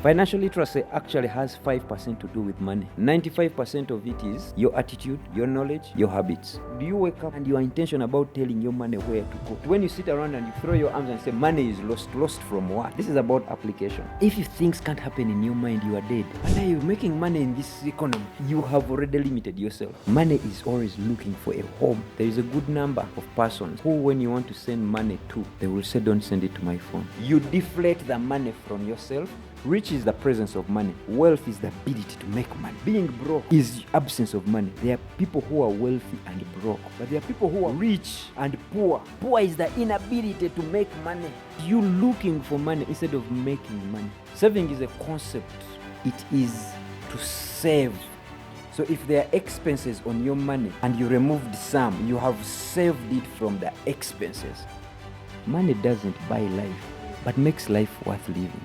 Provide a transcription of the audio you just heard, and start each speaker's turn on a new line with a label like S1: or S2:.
S1: Financial literacy actually has 5% to do with money. 95% of it is your attitude, your knowledge, your habits. Do you wake up and you are intentional about telling your money where to go? When you sit around and you throw your arms and say money is lost from what? This is about application. If things can't happen in your mind, you are dead. And are you making money in this economy? You have already limited yourself. Money is always looking for a home. There is a good number of persons who, when you want to send money to, they will say, don't send it to my phone. You deflate the money from yourself. Rich is the presence of money. Wealth is the ability to make money. Being broke is absence of money. There are people who are wealthy and broke, but there are people who are rich and poor. Poor is the inability to make money. You looking for money instead of making money. Saving is a concept. It is to save. So if there are expenses on your money and you removed some, you have saved it from the expenses. Money doesn't buy life, but makes life worth living.